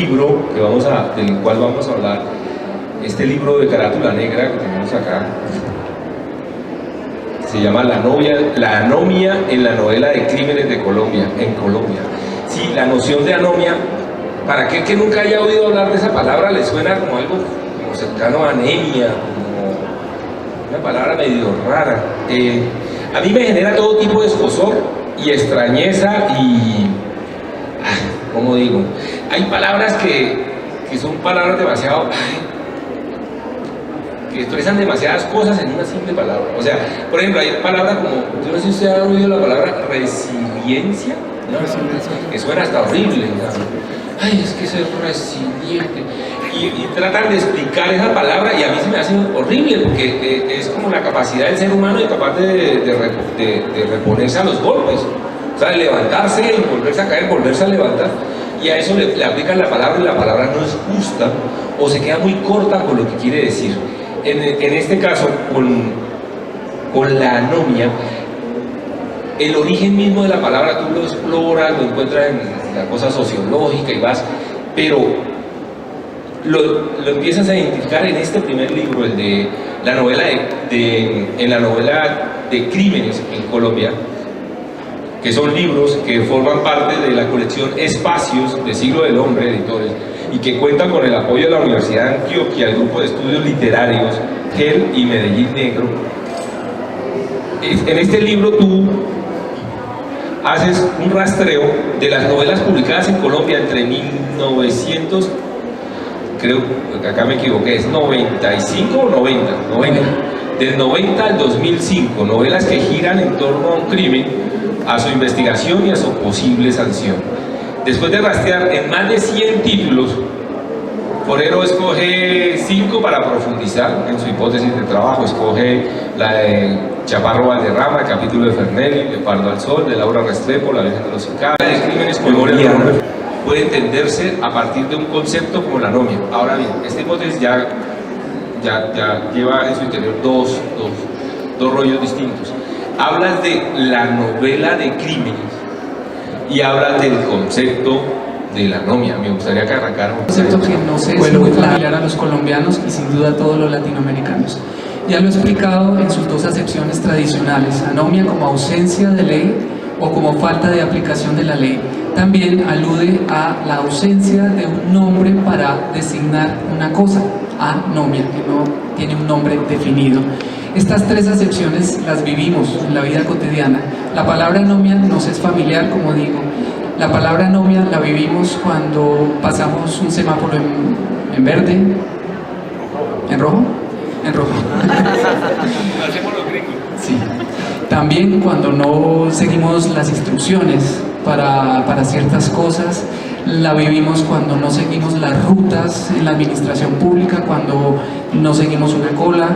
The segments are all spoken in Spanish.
libro del cual vamos a hablar, este libro de carátula negra que tenemos acá, se llama La anomia en la novela de crímenes en Colombia. Sí, la noción de anomia, para aquel que nunca haya oído hablar de esa palabra, le suena como algo como cercano a anemia, como una palabra medio rara. A mí me genera todo tipo de escozor y extrañeza y, ¿cómo digo? Hay palabras que son palabras demasiado, que expresan demasiadas cosas en una simple palabra. O sea, por ejemplo, hay palabras como, yo no sé si usted ha oído la palabra resiliencia, ¿no? Que suena hasta horrible, ¿no? Ay, es que ser resiliente. Y tratan de explicar esa palabra y a mí se me hace horrible porque es como la capacidad del ser humano y capaz de reponerse a los golpes. O sea, levantarse y volverse a caer, volverse a levantar. Y a eso le aplican la palabra y la palabra no es justa o se queda muy corta con lo que quiere decir. En este caso, con la anomia, el origen mismo de la palabra tú lo exploras, lo encuentras en la cosa sociológica y vas, pero lo empiezas a identificar en este primer libro, el de la novela en la novela de crímenes en Colombia, que son libros que forman parte de la colección Espacios de Siglo del Hombre, editores, y que cuentan con el apoyo de la Universidad de Antioquia, el Grupo de Estudios Literarios, GEL y Medellín Negro. En este libro tú haces un rastreo de las novelas publicadas en Colombia entre 1900, creo que acá me equivoqué, es 95 o 90, del 90 al 2005, novelas que giran en torno a un crimen, a su investigación y a su posible sanción. Después de rastrear en más de 100 títulos, Forero escoge 5 para profundizar en su hipótesis de trabajo. Escoge la de Chaparro Valderrama, el capítulo de Fernelli, de Pardo al Sol, de Laura Restrepo, La Virgen de los Sicarios. De crímenes colombianos puede entenderse a partir de un concepto como la anomia. Ahora bien, esta hipótesis ya lleva en su interior dos rollos distintos. Hablas de la novela de crímenes y hablas del concepto de la anomia. Me gustaría que arrancáramos. Un concepto que no sé, es muy familiar a los colombianos y sin duda a todos los latinoamericanos. Ya lo he explicado en sus dos acepciones tradicionales: anomia como ausencia de ley o como falta de aplicación de la ley. También alude a la ausencia de un nombre para designar una cosa, anomia, que no tiene un nombre definido. Estas tres acepciones las vivimos en la vida cotidiana. La palabra anomia nos es familiar, como digo. La palabra anomia la vivimos cuando pasamos un semáforo en verde, en rojo, Hacemos los gringos. Sí. También cuando no seguimos las instrucciones para ciertas cosas. La vivimos cuando no seguimos las rutas en la administración pública, cuando no seguimos una cola,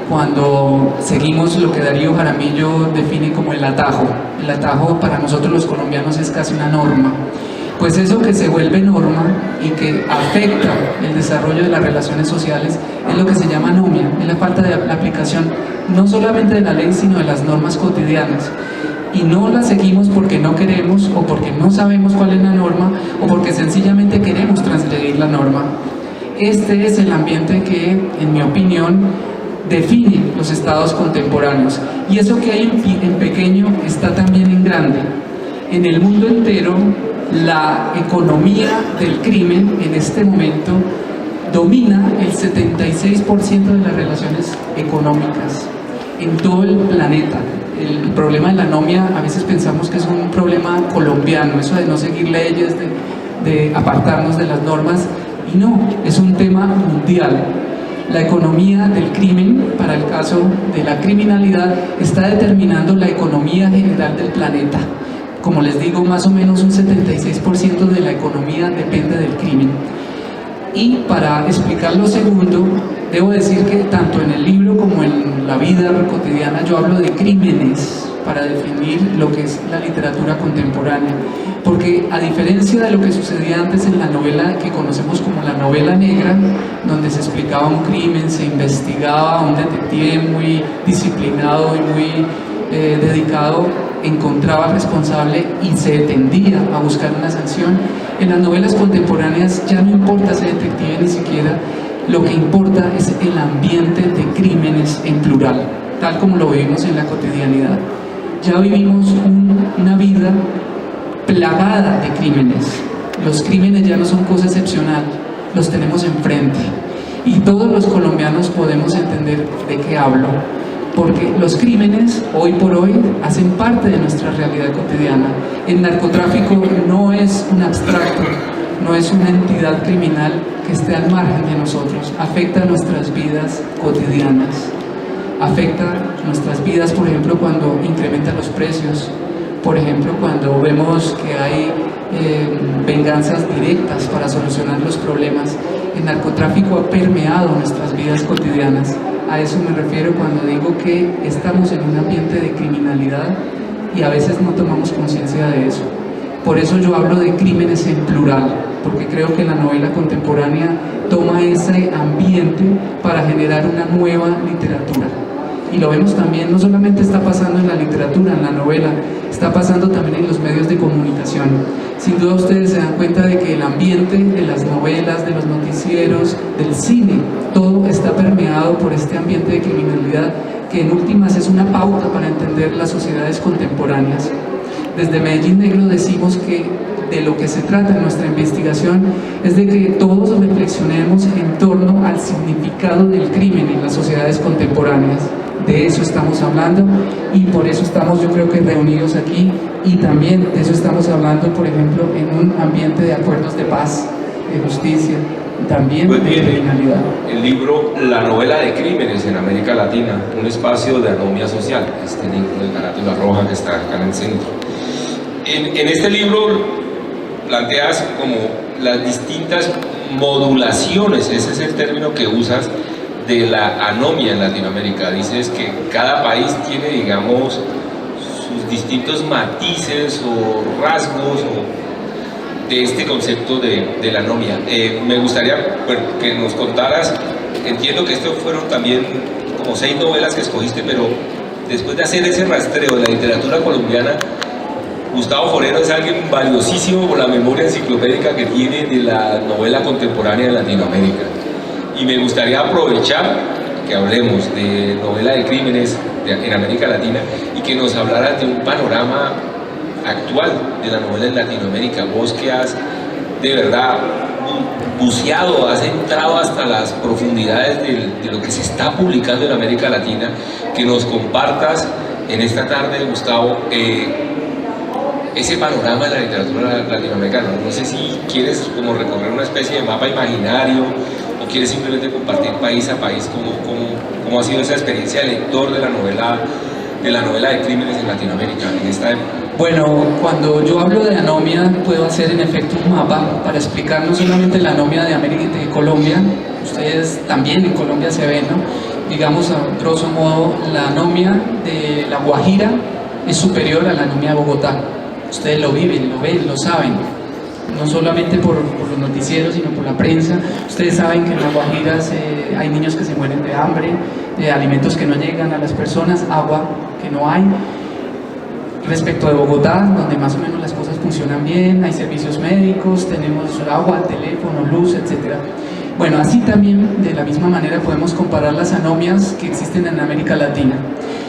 cuando seguimos lo que Darío Jaramillo define como el atajo. El atajo para nosotros los colombianos es casi una norma. Pues eso que se vuelve norma y que afecta el desarrollo de las relaciones sociales es lo que se llama anomia, es la falta de aplicación no solamente de la ley, sino de las normas cotidianas. Y no la seguimos porque no queremos, o porque no sabemos cuál es la norma, o porque sencillamente queremos transgredir la norma. Este es el ambiente que, en mi opinión, define los estados contemporáneos. Y eso que hay en pequeño está también en grande. En el mundo entero, la economía del crimen en este momento domina el 76% de las relaciones económicas en todo el planeta. El problema de la anomia a veces pensamos que es un problema colombiano, eso de no seguir leyes, de apartarnos de las normas, y no, es un tema mundial. La economía del crimen, para el caso de la criminalidad, está determinando la economía general del planeta. Como les digo, más o menos un 76% de la economía depende del crimen. Y para explicar lo segundo, debo decir que tanto en el libro como en la vida cotidiana yo hablo de crímenes para definir lo que es la literatura contemporánea. Porque a diferencia de lo que sucedía antes en la novela que conocemos como la novela negra, donde se explicaba un crimen, se investigaba, un detective muy disciplinado y muy dedicado encontraba al responsable y se tendía a buscar una sanción. En las novelas contemporáneas ya no importa ser detective ni siquiera, lo que importa es el ambiente de crímenes en plural, tal como lo vivimos en la cotidianidad. Ya vivimos una vida plagada de crímenes. Los crímenes ya no son cosa excepcional, los tenemos enfrente. Y todos los colombianos podemos entender de qué hablo, porque los crímenes hoy por hoy hacen parte de nuestra realidad cotidiana. El narcotráfico no es un abstracto, no es una entidad criminal que esté al margen de nosotros, afecta nuestras vidas cotidianas, afecta nuestras vidas, por ejemplo, cuando incrementa los precios, por ejemplo, cuando vemos que hay venganzas directas para solucionar los problemas. El narcotráfico ha permeado nuestras vidas cotidianas. A eso me refiero cuando digo que estamos en un ambiente de criminalidad y a veces no tomamos conciencia de eso. Por eso yo hablo de crímenes en plural, porque creo que la novela contemporánea toma ese ambiente para generar una nueva literatura. Y lo vemos también, no solamente está pasando en la literatura, en la novela, está pasando también en los medios de comunicación. Sin duda ustedes se dan cuenta de que el ambiente de las novelas, de los noticieros, del cine, todo está permeado por este ambiente de criminalidad que en últimas es una pauta para entender las sociedades contemporáneas. Desde Medellín Negro decimos que de lo que se trata en nuestra investigación es de que todos reflexionemos en torno al significado del crimen en las sociedades contemporáneas. De eso estamos hablando y por eso estamos, yo creo que reunidos aquí, y también de eso estamos hablando, por ejemplo, en un ambiente de acuerdos de paz, de justicia, también pues de criminalidad. El libro La novela de crímenes en América Latina, un espacio de anomia social, este libro de carátula roja que está acá en el centro. En este libro planteas como las distintas modulaciones, ese es el término que usas, de la anomia en Latinoamérica. Dices que cada país tiene, digamos, sus distintos matices o rasgos de este concepto de la anomia. Me gustaría que nos contaras, entiendo que estos fueron también como 6 novelas que escogiste, pero después de hacer ese rastreo de la literatura colombiana, Gustavo Forero es alguien valiosísimo por la memoria enciclopédica que tiene de la novela contemporánea en Latinoamérica. Y me gustaría aprovechar que hablemos de novela de crímenes en América Latina y que nos hablaras de un panorama actual de la novela en Latinoamérica. Vos que has de verdad buceado, has entrado hasta las profundidades de lo que se está publicando en América Latina, que nos compartas en esta tarde, Gustavo, ese panorama de la literatura latinoamericana. No sé si quieres como recorrer una especie de mapa imaginario o quieres simplemente compartir país a país cómo ha sido esa experiencia de lector de la novela de crímenes en Latinoamérica en esta época. Bueno, cuando yo hablo de anomia puedo hacer en efecto un mapa para explicar no solamente la anomia de América y de Colombia, ustedes también en Colombia se ven, ¿no? Digamos a grosso modo, la anomia de La Guajira es superior a la anomia de Bogotá. Ustedes lo viven, lo ven, lo saben, no solamente por los noticieros, sino por la prensa. Ustedes saben que en La Guajira hay niños que se mueren de hambre, alimentos que no llegan a las personas, agua que no hay. Respecto de Bogotá, donde más o menos las cosas funcionan bien, hay servicios médicos, tenemos agua, teléfono, luz, etc. Bueno, así también, de la misma manera, podemos comparar las anomias que existen en América Latina.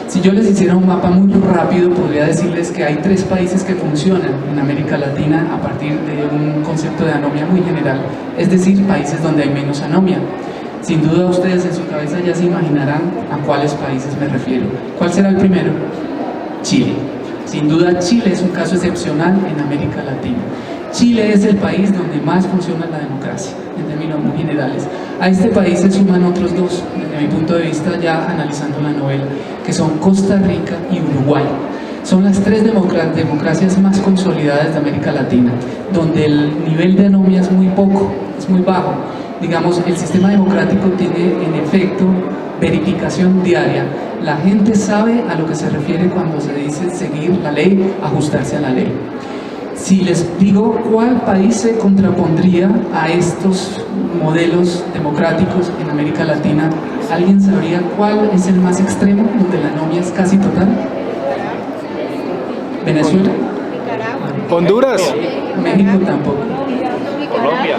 Si yo les hiciera un mapa muy rápido, podría decirles que hay 3 países que funcionan en América Latina a partir de un concepto de anomia muy general, es decir, países donde hay menos anomia. Sin duda ustedes en su cabeza ya se imaginarán a cuáles países me refiero. ¿Cuál será el primero? Chile. Sin duda Chile es un caso excepcional en América Latina. Chile es el país donde más funciona la democracia, en términos muy generales. A este país se suman otros 2, desde mi punto de vista, ya analizando la novela, que son Costa Rica y Uruguay. Son las 3 democracias más consolidadas de América Latina, donde el nivel de anomia es muy poco, es muy bajo. Digamos, el sistema democrático tiene en efecto verificación diaria. La gente sabe a lo que se refiere cuando se dice seguir la ley, ajustarse a la ley. Si les digo cuál país se contrapondría a estos modelos democráticos en América Latina, ¿alguien sabría cuál es el más extremo, donde la anomia es casi total? Venezuela. Honduras. México tampoco. Colombia.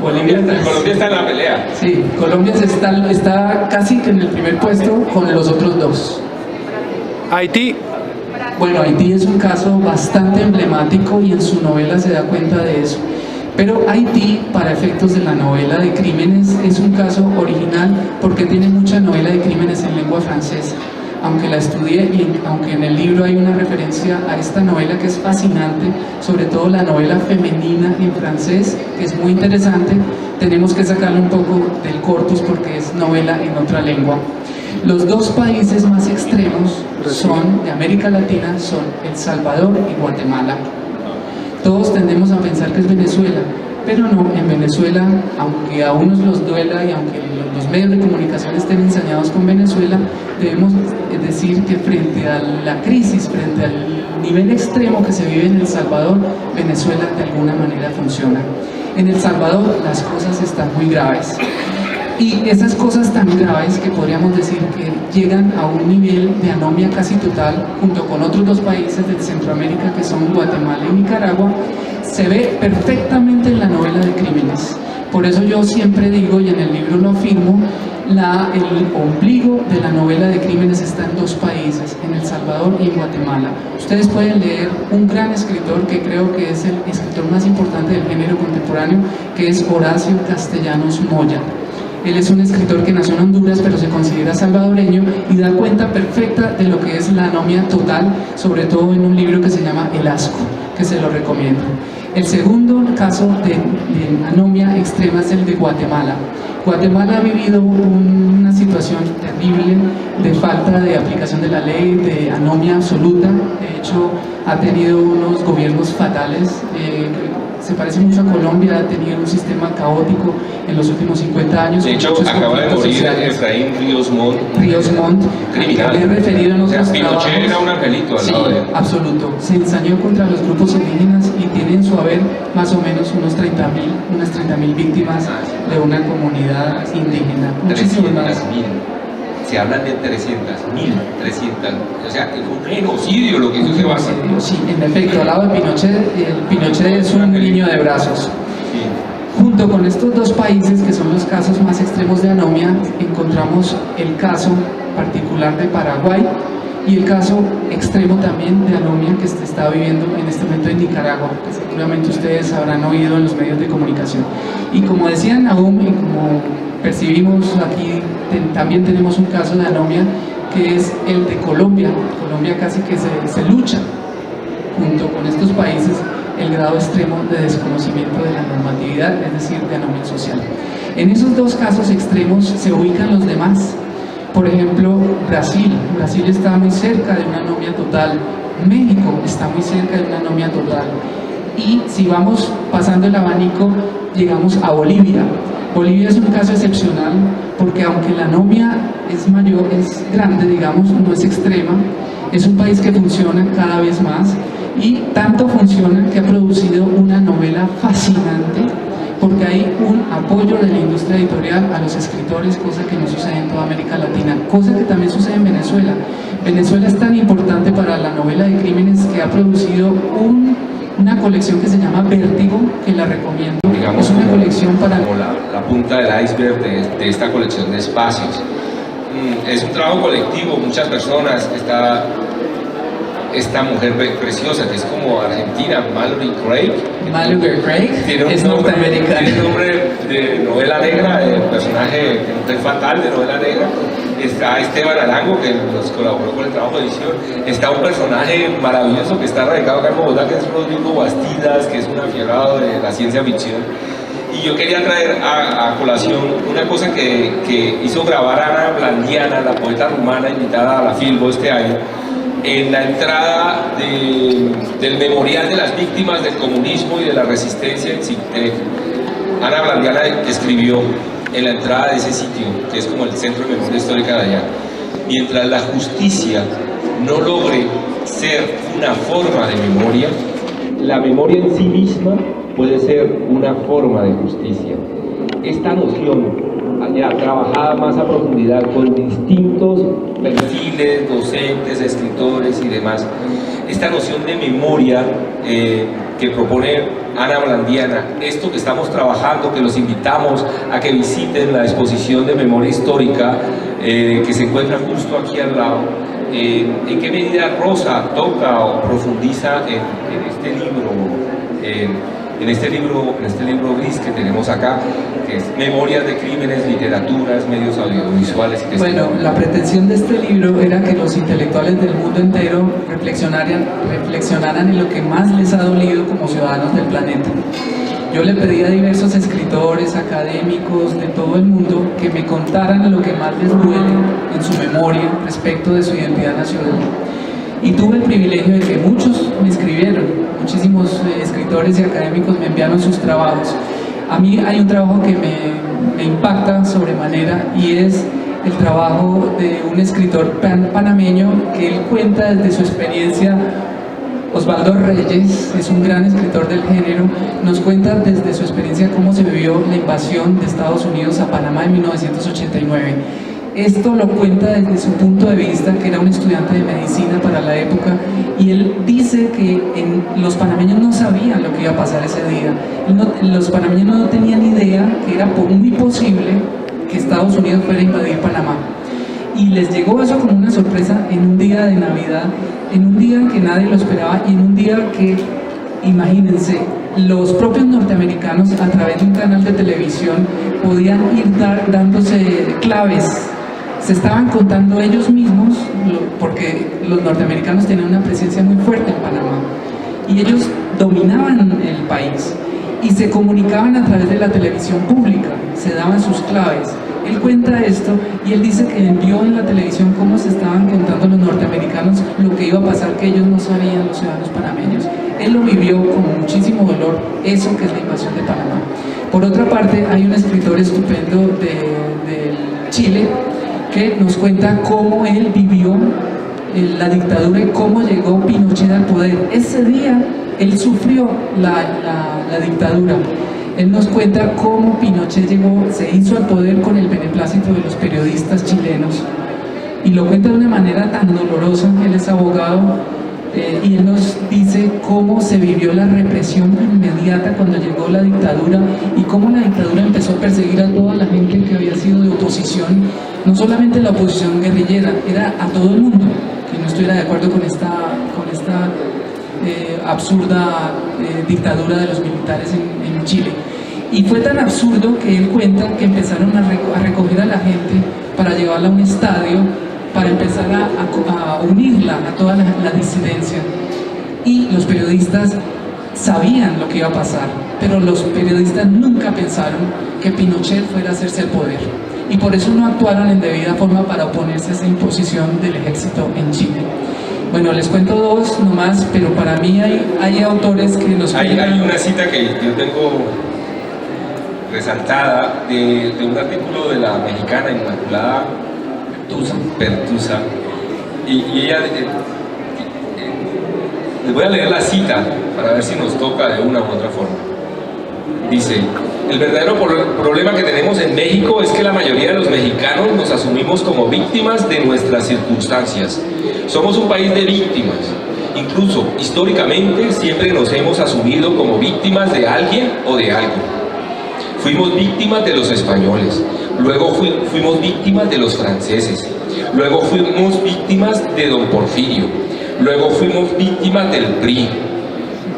Colombia está en la pelea. Sí, Colombia está casi que en el primer puesto con los otros dos. Haití. Bueno, Haití es un caso bastante emblemático y en su novela se da cuenta de eso. Pero Haití, para efectos de la novela de crímenes, es un caso original porque tiene mucha novela de crímenes en lengua francesa. Aunque la estudié y aunque en el libro hay una referencia a esta novela que es fascinante, sobre todo la novela femenina en francés, que es muy interesante, tenemos que sacarle un poco del corpus porque es novela en otra lengua. Los dos países más extremos de América Latina son El Salvador y Guatemala. Todos tendemos a pensar que es Venezuela, pero no, en Venezuela, aunque a unos los duela y aunque los medios de comunicación estén ensañados con Venezuela, debemos decir que frente a la crisis, frente al nivel extremo que se vive en El Salvador, Venezuela de alguna manera funciona. En El Salvador las cosas están muy graves. Y esas cosas tan graves que podríamos decir que llegan a un nivel de anomia casi total, junto con otros dos países de Centroamérica que son Guatemala y Nicaragua, se ve perfectamente en la novela de crímenes. Por eso yo siempre digo, y en el libro lo afirmo, el ombligo de la novela de crímenes está en dos países, en El Salvador y en Guatemala. Ustedes pueden leer un gran escritor que creo que es el escritor más importante del género contemporáneo, que es Horacio Castellanos Moya. Él es un escritor que nació en Honduras, pero se considera salvadoreño y da cuenta perfecta de lo que es la anomia total, sobre todo en un libro que se llama El Asco, que se lo recomiendo. El segundo caso de anomia extrema es el de Guatemala. Guatemala ha vivido una situación terrible de falta de aplicación de la ley, de anomia absoluta. De hecho, ha tenido unos gobiernos fatales. Se parece mucho a Colombia, ha tenido un sistema caótico en los últimos 50 años. De hecho, acaba de morir Efraín Ríos Montt. Ríos Montt, criminal. Le he referido en otros trabajos. Pinochet era un angelito al lado de él. Absoluto. Se ensañó contra los grupos indígenas y tiene en su haber más o menos unas 30.000 víctimas de una comunidad indígena. Muchísimas más. 300.000. Se hablan de 300.000, o sea, es un genocidio lo que hizo ese base. Sí, en efecto, al lado de Pinochet, Pinochet es un niño de brazos. Sí. Junto con estos dos países, que son los casos más extremos de anomia, encontramos el caso particular de Paraguay y el caso extremo también de anomia que se está viviendo en este momento en Nicaragua, que seguramente ustedes habrán oído en los medios de comunicación. Y como decían Nahum, y como percibimos aquí, también tenemos un caso de anomia que es el de Colombia. Colombia casi que se lucha junto con estos países el grado extremo de desconocimiento de la normatividad, es decir, de anomia social. En esos dos casos extremos se ubican los demás. Por ejemplo, Brasil está muy cerca de una anomia total, México está muy cerca de una anomia total, y si vamos pasando el abanico, llegamos a Bolivia. Bolivia es un caso excepcional porque aunque la anomia es mayor, es grande, digamos, no es extrema, es un país que funciona cada vez más y tanto funciona que ha producido una novela fascinante porque hay un apoyo de la industria editorial a los escritores, cosa que no sucede en toda América Latina, cosa que también sucede en Venezuela. Venezuela es tan importante para la novela de crímenes que ha producido una colección que se llama Vértigo, que la recomiendo. Digamos, es una colección para... como la punta del iceberg de esta colección de espacios. Es un trabajo colectivo, muchas personas. Esta mujer preciosa que es como argentina, Mallory Craig. Mallory Craig es norteamericana. Tiene nombre de novela negra, de personaje de mujer fatal de novela negra. Está Esteban Arango, que nos colaboró con el trabajo de edición. Está un personaje maravilloso que está radicado acá en Bogotá, que es Rodrigo Bastidas, que es un afierrado de la ciencia ficción. Y yo quería traer a colación una cosa que hizo grabar Ana Blandiana, la poeta rumana invitada a la Filbo este año, en la entrada del memorial de las víctimas del comunismo y de la resistencia en Cintec. Ana Blandiana escribió en la entrada de ese sitio, que es como el centro de memoria histórica de allá: mientras la justicia no logre ser una forma de memoria, la memoria en sí misma puede ser una forma de justicia. Esta noción ya trabajada más a profundidad con distintos perfiles, docentes, escritores y demás. Esta noción de memoria que propone Ana Blandiana, esto que estamos trabajando, que los invitamos a que visiten la exposición de memoria histórica que se encuentra justo aquí al lado, ¿en qué medida Rosa toca o profundiza en este libro? En este libro gris que tenemos acá, que es Memorias de Crímenes, Literaturas, Medios Audiovisuales y Testimonios. Bueno, la pretensión de este libro era que los intelectuales del mundo entero reflexionaran en lo que más les ha dolido como ciudadanos del planeta. Yo le pedí a diversos escritores, académicos de todo el mundo que me contaran lo que más les duele en su memoria respecto de su identidad nacional. Y tuve el privilegio de que muchos me escribieron, muchísimos escritores y académicos me enviaron sus trabajos. A mí hay un trabajo que me impacta sobremanera y es el trabajo de un escritor panameño que él cuenta desde su experiencia. Osvaldo Reyes es un gran escritor del género, nos cuenta desde su experiencia cómo se vivió la invasión de Estados Unidos a Panamá en 1989. Esto lo cuenta desde su punto de vista, que era un estudiante de medicina para la época, y él dice que los panameños no sabían lo que iba a pasar ese día. Los panameños no tenían idea que era muy posible que Estados Unidos fuera a invadir Panamá. Y les llegó eso como una sorpresa en un día de Navidad, en un día que nadie lo esperaba y en un día que, imagínense, los propios norteamericanos a través de un canal de televisión podían ir dándose claves. Se estaban contando ellos mismos, porque los norteamericanos tenían una presencia muy fuerte en Panamá y ellos dominaban el país y se comunicaban a través de la televisión pública, se daban sus claves. Él cuenta esto y él dice que vio en la televisión cómo se estaban contando los norteamericanos lo que iba a pasar, que ellos no sabían, los ciudadanos panameños. Él lo vivió con muchísimo dolor, eso que es la invasión de Panamá. Por otra parte, hay un escritor estupendo de Chile que nos cuenta cómo él vivió la dictadura y cómo llegó Pinochet al poder. Ese día él sufrió la dictadura. Él nos cuenta cómo Pinochet se hizo al poder con el beneplácito de los periodistas chilenos y lo cuenta de una manera tan dolorosa. Él es abogado y él nos dice cómo se vivió la represión inmediata cuando llegó la dictadura y cómo la dictadura empezó a perseguir a toda la gente que había sido de oposición, no solamente la oposición guerrillera, era a todo el mundo que no estuviera de acuerdo con esta absurda dictadura de los militares en Chile. Y fue tan absurdo que él cuenta que empezaron a recoger a la gente para llevarla a un estadio, para empezar a unirla a toda la disidencia. Y los periodistas sabían lo que iba a pasar, pero los periodistas nunca pensaron que Pinochet fuera a hacerse el poder. Y por eso no actuaron en debida forma para oponerse a esa imposición del ejército en Chile. Bueno, les cuento dos nomás, pero para mí hay autores que nos Hay una cita que yo tengo resaltada de un artículo de la mexicana Inmaculada Pertusa, y ella, les voy a leer la cita para ver si nos toca de una u otra forma. Dice: el verdadero problema que tenemos en México es que la mayoría de los mexicanos nos asumimos como víctimas de nuestras circunstancias. Somos un país de víctimas. Incluso históricamente siempre nos hemos asumido como víctimas de alguien o de algo. Fuimos víctimas de los españoles, luego fuimos víctimas de los franceses, luego fuimos víctimas de don Porfirio, luego fuimos víctimas del PRI,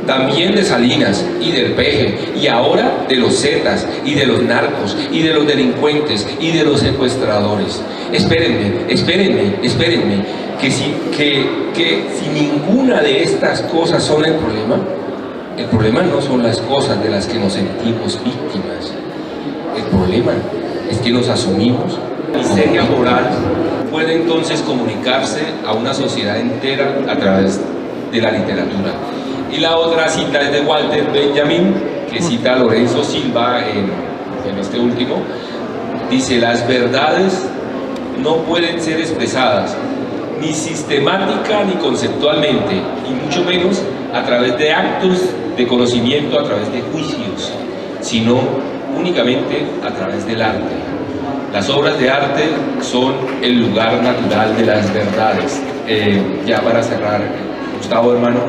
también de Salinas y del Peje, y ahora de los Zetas y de los narcos y de los delincuentes y de los secuestradores. Espérenme, que si ninguna de estas cosas son el problema no son las cosas de las que nos sentimos víctimas. El problema es que nos asumimos. La miseria moral puede entonces comunicarse a una sociedad entera a través de la literatura. Y la otra cita es de Walter Benjamin, que cita a Lorenzo Silva en este último. Dice: las verdades no pueden ser expresadas ni sistemática ni conceptualmente, y mucho menos a través de actos de conocimiento, a través de juicios, sino únicamente a través del arte. Las obras de arte son el lugar natural de las verdades. Ya para cerrar, Gustavo, hermano,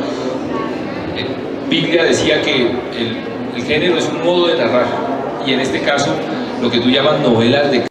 Piglia decía que el género es un modo de narrar, y en este caso lo que tú llamas novelas de